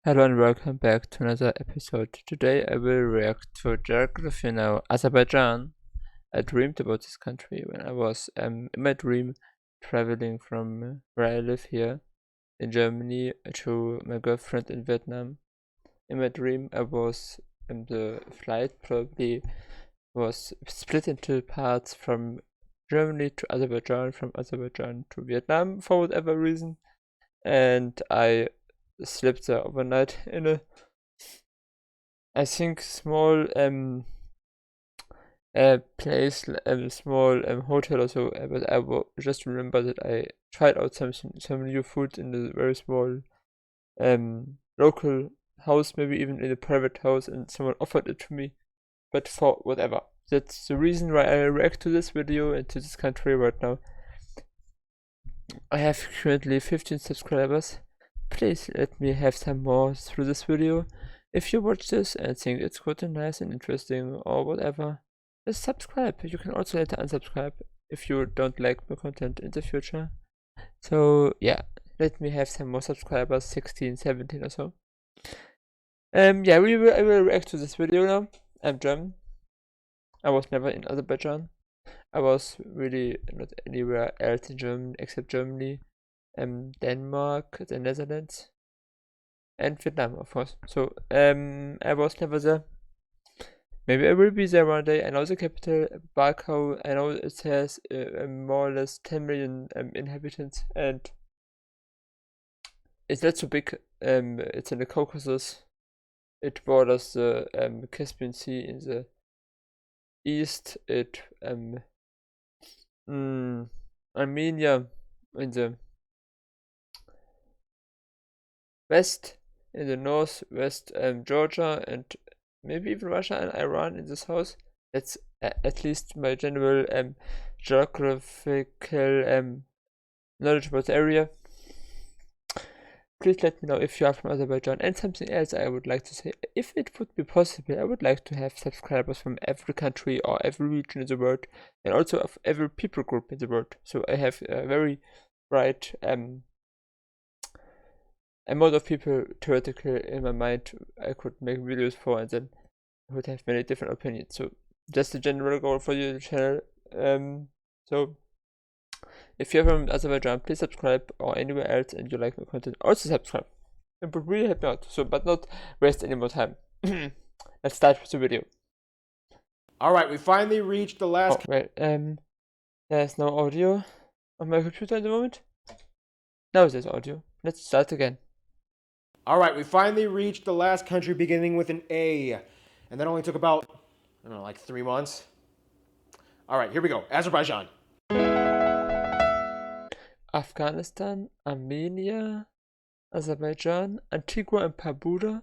Hello and welcome back to another episode. Today I will react to geography now. Azerbaijan. I dreamed about this country when I was in my dream traveling from where I live here in Germany to my girlfriend in Vietnam. In my dream I was the flight probably was split into parts from Germany to Azerbaijan, from Azerbaijan to Vietnam for whatever reason, and I slept there overnight in a, I think, small place, small hotel or so. But I just remember that I tried out some new food in a very small local house, maybe even in a private house, and someone offered it to me. But for whatever, that's the reason why I react to this video and to this country right now. I have currently 15 subscribers. Please let me have some more through this video. If you watch this and think it's good and nice and interesting or whatever, just subscribe. You can also later unsubscribe if you don't like my content in the future. So yeah, let me have some more subscribers, 16, 17 or so. Yeah, I will react to this video now. I'm German. I was never in Azerbaijan. I was really not anywhere else in Germany except Germany, Denmark, the Netherlands, and Vietnam, of course. So I was never there. Maybe I will be there one day. I know the capital, Baku. I know it has more or less 10 million inhabitants, and it's not so big. It's in the Caucasus. It borders the Caspian Sea in the east. It Armenia in the west, in the northwest, Georgia, and maybe even Russia and Iran in the south. That's at least my general geographical knowledge about the area. Please let me know if you are from Azerbaijan. And something else I would like to say, if it would be possible, I would like to have subscribers from every country or every region in the world, and also of every people group in the world. So I have a very bright amount of people theoretically in my mind I could make videos for, and then I would have many different opinions. So that's the general goal for your channel. So if you're from Azerbaijan, please subscribe, or anywhere else and you like my content, also subscribe. It would really help me out. So, but not waste any more time. Let's start with the video. Alright, we finally reached the last... Oh, wait, there's no audio on my computer at the moment. Now there's audio. Let's start again. Alright, we finally reached the last country beginning with an A. And that only took about, I don't know, like 3 months. Alright, here we go. Azerbaijan. Afghanistan, Armenia, Azerbaijan, Antigua and Barbuda,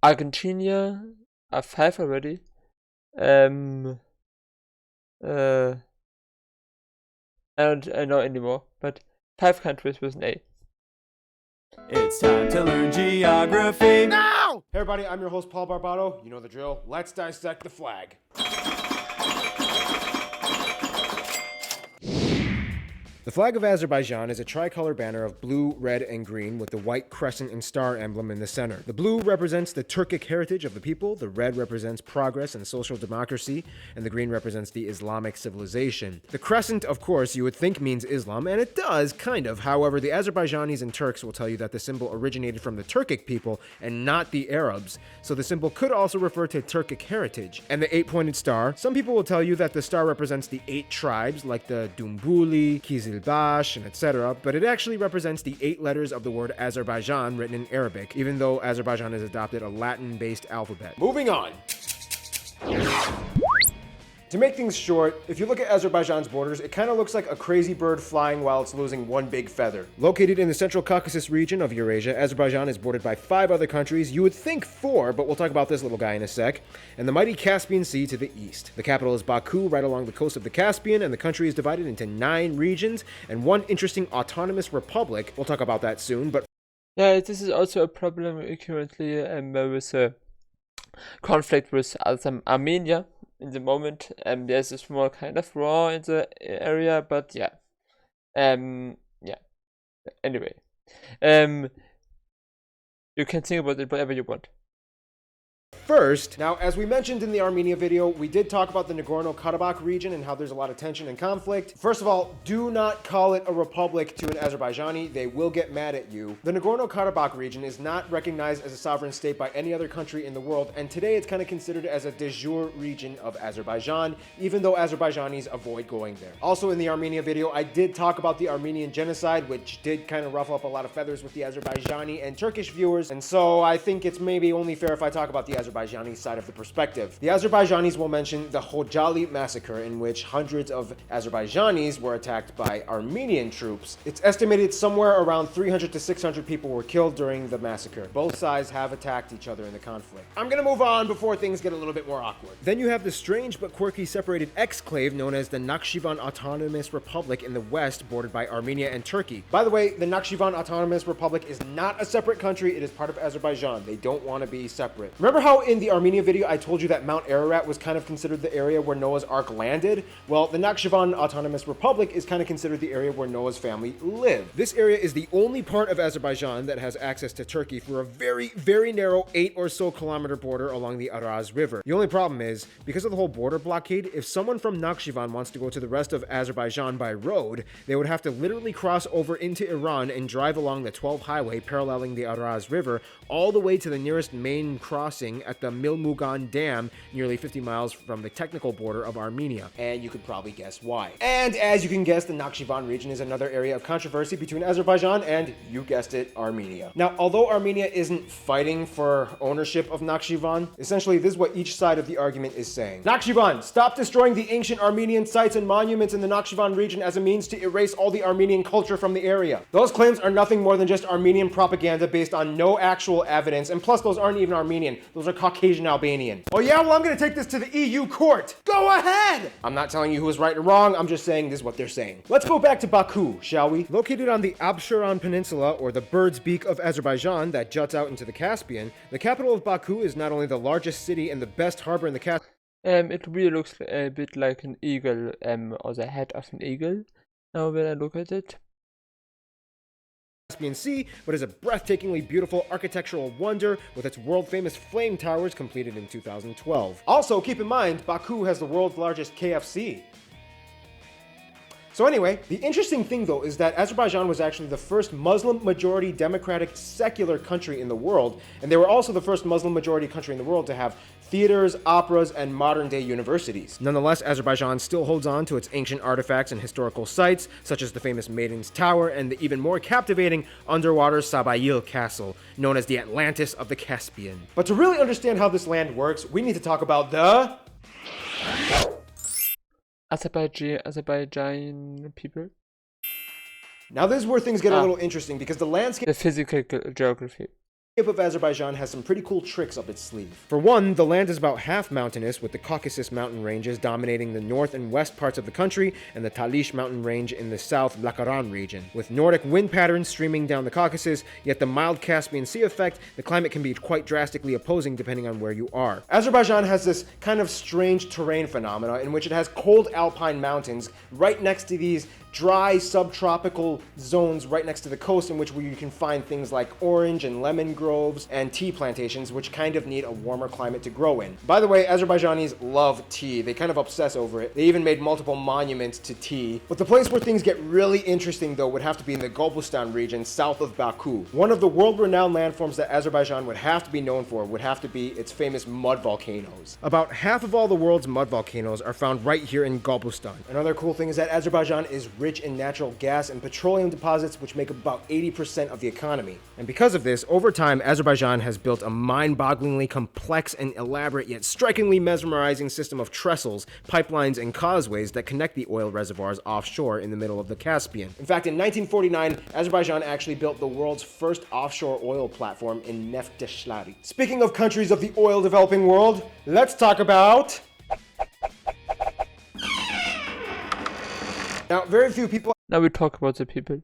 Argentina, I have 5 already, I don't know anymore, but 5 countries with an A. It's time to learn geography now! Hey everybody, I'm your host Paul Barbato. You know the drill. Let's dissect the flag. The flag of Azerbaijan is a tricolor banner of blue, red, and green with the white crescent and star emblem in the center. The blue represents the Turkic heritage of the people, the red represents progress and social democracy, and the green represents the Islamic civilization. The crescent, of course, you would think means Islam, and it does, kind of. However, the Azerbaijanis and Turks will tell you that the symbol originated from the Turkic people and not the Arabs, so the symbol could also refer to Turkic heritage. And the 8-pointed star, some people will tell you that the star represents the 8 tribes, like the Dumbuli, Kizil Bash, and etc., but it actually represents the 8 letters of the word Azerbaijan written in Arabic, even though Azerbaijan has adopted a Latin-based alphabet. Moving on. To make things short, if you look at Azerbaijan's borders, it kind of looks like a crazy bird flying while it's losing one big feather. Located in the Central Caucasus region of Eurasia, Azerbaijan is bordered by 5 other countries. You would think 4, but we'll talk about this little guy in a sec. And the mighty Caspian Sea to the east. The capital is Baku, right along the coast of the Caspian, and the country is divided into 9 regions and 1 interesting autonomous republic. We'll talk about that soon, but... Yeah, this is also a problem currently with conflict with Armenia. In the moment, there's a small kind of war in the area, but yeah, yeah. Anyway, You can think about it whatever you want. First, now as we mentioned in the Armenia video, we did talk about the Nagorno-Karabakh region and how there's a lot of tension and conflict. First of all, do not call it a republic to an Azerbaijani. They will get mad at you. The Nagorno-Karabakh region is not recognized as a sovereign state by any other country in the world, and today it's kind of considered as a de jure region of Azerbaijan, even though Azerbaijanis avoid going there. Also in the Armenia video, I did talk about the Armenian genocide, which did kind of ruffle up a lot of feathers with the Azerbaijani and Turkish viewers, and so I think it's maybe only fair if I talk about the Azerbaijani side of the perspective. The Azerbaijanis will mention the Khojali massacre, in which hundreds of Azerbaijanis were attacked by Armenian troops. It's estimated somewhere around 300 to 600 people were killed during the massacre. Both sides have attacked each other in the conflict. I'm gonna move on before things get a little bit more awkward. Then you have the strange but quirky separated exclave known as the Nakhchivan Autonomous Republic in the west, bordered by Armenia and Turkey. By the way, the Nakhchivan Autonomous Republic is not a separate country. It is part of Azerbaijan. They don't want to be separate. Remember how in the Armenia video I told you that Mount Ararat was kind of considered the area where Noah's Ark landed? Well, the Nakhchivan Autonomous Republic is kind of considered the area where Noah's family lived. This area is the only part of Azerbaijan that has access to Turkey through a very, very narrow 8 or so kilometer border along the Araz River. The only problem is, because of the whole border blockade, if someone from Nakhchivan wants to go to the rest of Azerbaijan by road, they would have to literally cross over into Iran and drive along the 12 highway paralleling the Araz River all the way to the nearest main crossing at the Milmugan Dam, nearly 50 miles from the technical border of Armenia. And you could probably guess why. And as you can guess, the Nakhchivan region is another area of controversy between Azerbaijan and, you guessed it, Armenia. Now, although Armenia isn't fighting for ownership of Nakhchivan, essentially this is what each side of the argument is saying. Nakhchivan, stop destroying the ancient Armenian sites and monuments in the Nakhchivan region as a means to erase all the Armenian culture from the area. Those claims are nothing more than just Armenian propaganda based on no actual evidence, and plus those aren't even Armenian, those are Caucasian Albanian. Oh yeah, well I'm gonna take this to the EU court. Go ahead! I'm not telling you who is right or wrong, I'm just saying this is what they're saying. Let's go back to Baku, shall we? Located on the Absheron Peninsula, or the Bird's Beak of Azerbaijan that juts out into the Caspian, the capital of Baku is not only the largest city and the best harbor in the Caspian. It really looks a bit like an eagle, or the head of an eagle. Now when I look at it. Caspian Sea, but is a breathtakingly beautiful architectural wonder with its world-famous flame towers completed in 2012. Also, keep in mind, Baku has the world's largest KFC. So anyway, the interesting thing though is that Azerbaijan was actually the first Muslim-majority democratic secular country in the world, and they were also the first Muslim-majority country in the world to have theaters, operas, and modern-day universities. Nonetheless, Azerbaijan still holds on to its ancient artifacts and historical sites, such as the famous Maiden's Tower and the even more captivating underwater Sabail Castle, known as the Atlantis of the Caspian. But to really understand how this land works, we need to talk about the Azerbaijan people. Now this is where things get a little interesting, because the landscape The physical geography. of Azerbaijan has some pretty cool tricks up its sleeve. For one, the land is about half mountainous, with the Caucasus mountain ranges dominating the north and west parts of the country, and the Talish mountain range in the south Lakaran region. With Nordic wind patterns streaming down the Caucasus, yet the mild Caspian Sea effect, the climate can be quite drastically opposing depending on where you are. Azerbaijan has this kind of strange terrain phenomena in which it has cold alpine mountains right next to these dry subtropical zones right next to the coast, in which you can find things like orange and lemon groves and tea plantations, which kind of need a warmer climate to grow in. By the way, Azerbaijanis love tea. They kind of obsess over it. They even made multiple monuments to tea. But the place where things get really interesting though would have to be in the Gobustan region south of Baku. One of the world-renowned landforms that Azerbaijan would have to be known for would have to be its famous mud volcanoes. About half of all the world's mud volcanoes are found right here in Gobustan. Another cool thing is that Azerbaijan is rich in natural gas and petroleum deposits, which make up about 80% of the economy. And because of this, over time, Azerbaijan has built a mind-bogglingly complex and elaborate yet strikingly mesmerizing system of trestles, pipelines, and causeways that connect the oil reservoirs offshore in the middle of the Caspian. In fact, in 1949, Azerbaijan actually built the world's first offshore oil platform in Nefteshlari. Speaking of countries of the oil developing world, let's talk about... Now, very few people Now we talk about the people.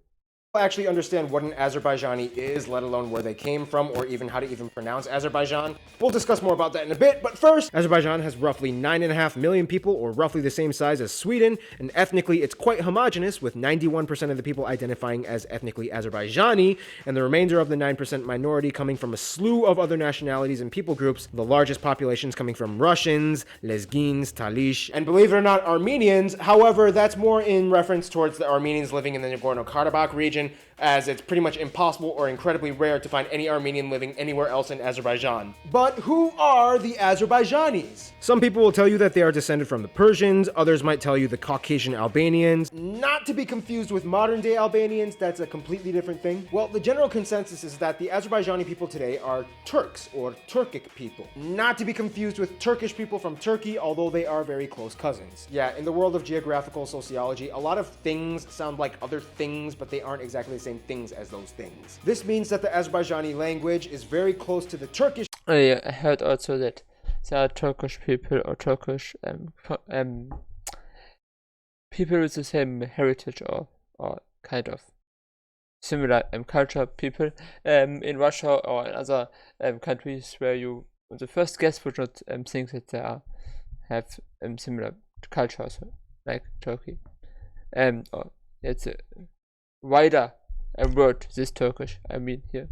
actually understand what an Azerbaijani is, let alone where they came from, or even how to even pronounce Azerbaijan. We'll discuss more about that in a bit, but first, Azerbaijan has roughly 9.5 million people, or roughly the same size as Sweden, and ethnically it's quite homogenous, with 91% of the people identifying as ethnically Azerbaijani, and the remainder of the 9% minority coming from a slew of other nationalities and people groups, the largest populations coming from Russians, Lezgins, Talish, and believe it or not, Armenians. However, that's more in reference towards the Armenians living in the Nagorno-Karabakh region, as it's pretty much impossible or incredibly rare to find any Armenian living anywhere else in Azerbaijan. But who are the Azerbaijanis? Some people will tell you that they are descended from the Persians, others might tell you the Caucasian Albanians. Not to be confused with modern day Albanians, that's a completely different thing. Well, the general consensus is that the Azerbaijani people today are Turks, or Turkic people. Not to be confused with Turkish people from Turkey, although they are very close cousins. Yeah, in the world of geographical sociology, a lot of things sound like other things, but they aren't exactly the same things as those things. This means that the Azerbaijani language is very close to the Turkish. Oh yeah, I heard also that there are Turkish people or Turkish people with the same heritage or kind of similar culture people in Russia or in other countries where you the first guess would not think that they have similar cultures like Turkey. Or it's a wider word, this Turkish, I mean here.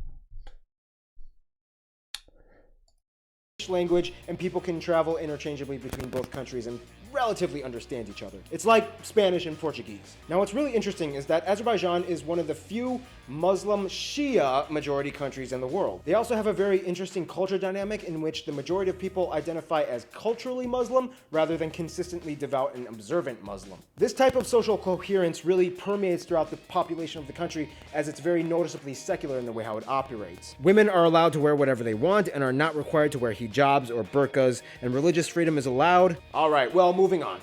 Language, and people can travel interchangeably between both countries and relatively understand each other. It's like Spanish and Portuguese. Now what's really interesting is that Azerbaijan is one of the few Muslim Shia majority countries in the world. They also have a very interesting culture dynamic in which the majority of people identify as culturally Muslim rather than consistently devout and observant Muslim. This type of social coherence really permeates throughout the population of the country, as it's very noticeably secular in the way how it operates. Women are allowed to wear whatever they want and are not required to wear hijabs or burqas, and religious freedom is allowed. Alright, well, moving on.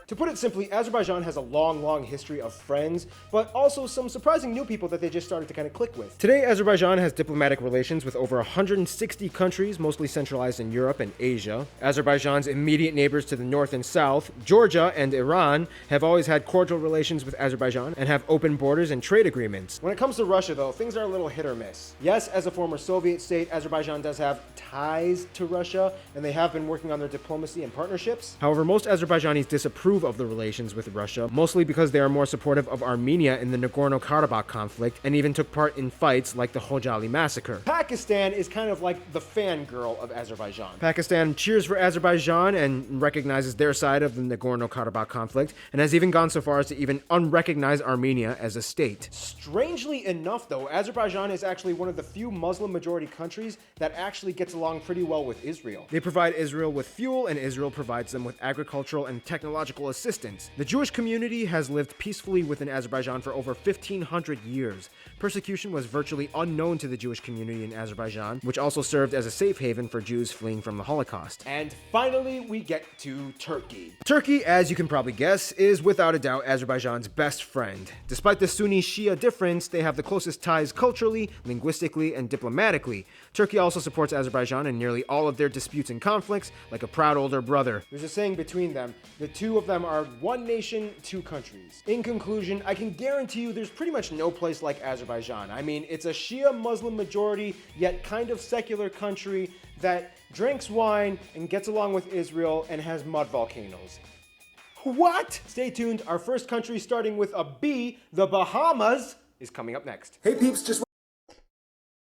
To put it simply, Azerbaijan has a long history of friends, but also some surprising new people that they just started to kind of click with. Today, Azerbaijan has diplomatic relations with over 160 countries, mostly centralized in Europe and Asia. Azerbaijan's immediate neighbors to the north and south, Georgia and Iran, have always had cordial relations with Azerbaijan and have open borders and trade agreements. When it comes to Russia, though, things are a little hit or miss. Yes, as a former Soviet state, Azerbaijan does have ties to Russia, and they have been working on their diplomacy and partnerships. However, most Azerbaijanis disapprove of the relations with Russia, mostly because they are more supportive of Armenia in the Nagorno-Karabakh conflict, and even took part in fights like the Khojaly massacre. Pakistan is kind of like the fangirl of Azerbaijan. Pakistan cheers for Azerbaijan and recognizes their side of the Nagorno-Karabakh conflict, and has even gone so far as to even unrecognize Armenia as a state. Strangely enough, though, Azerbaijan is actually one of the few Muslim-majority countries that actually gets along pretty well with Israel. They provide Israel with fuel, and Israel provides them with agricultural and technological assistance. The Jewish community has lived peacefully within Azerbaijan for over 1,500 years. Persecution was virtually unknown to the Jewish community in Azerbaijan, which also served as a safe haven for Jews fleeing from the Holocaust. And finally, we get to Turkey. Turkey, as you can probably guess, is without a doubt Azerbaijan's best friend. Despite the Sunni-Shia difference, they have the closest ties culturally, linguistically, and diplomatically. Turkey also supports Azerbaijan in nearly all of their disputes and conflicts, like a proud older brother. There's a saying between them, the two of them are one nation, two countries. In conclusion, I can guarantee you there's pretty much no place like Azerbaijan. I mean, it's a Shia Muslim majority, yet kind of secular country that drinks wine and gets along with Israel and has mud volcanoes. What? Stay tuned, our first country starting with a B, the Bahamas, is coming up next. Hey peeps, just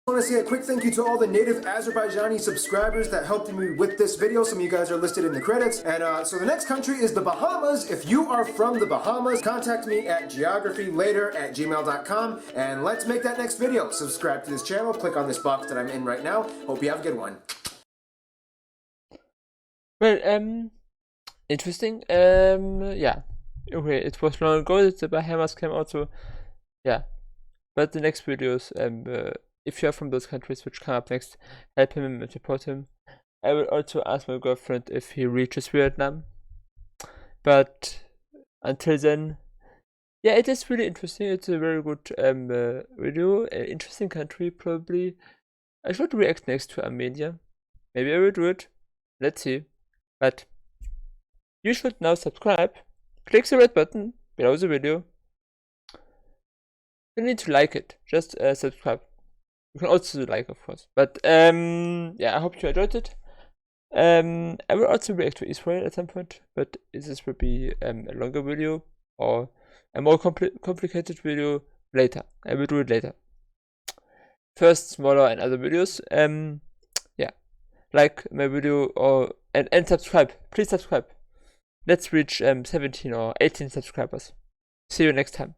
want to say a quick thank you to all the native Azerbaijani subscribers that helped me with this video. Some of you guys are listed in the credits. And so the next country is the Bahamas. If you are from the Bahamas, contact me at geographylater@gmail.com and let's make that next video. Subscribe to this channel, click on this box that I'm in right now. Hope you have a good one. Well, interesting. Yeah. Okay, it was long ago that the Bahamas came out, so yeah. But the next videos, if you are from those countries which come up next, help him and support him. I will also ask my girlfriend if he reaches Vietnam. But until then, yeah, it is really interesting. It's a very good video. An interesting country, probably. I should react next to Armenia. Maybe I will do it. Let's see. But you should now subscribe. Click the red button below the video. You need to like it. Just subscribe. You can also like, of course. But yeah, I hope you enjoyed it. I will also react to Israel at some point, but this will be a longer video or a more complicated video later. I will do it later. First, smaller and other videos. Yeah, like my video and subscribe. Please subscribe. Let's reach 17 or 18 subscribers. See you next time.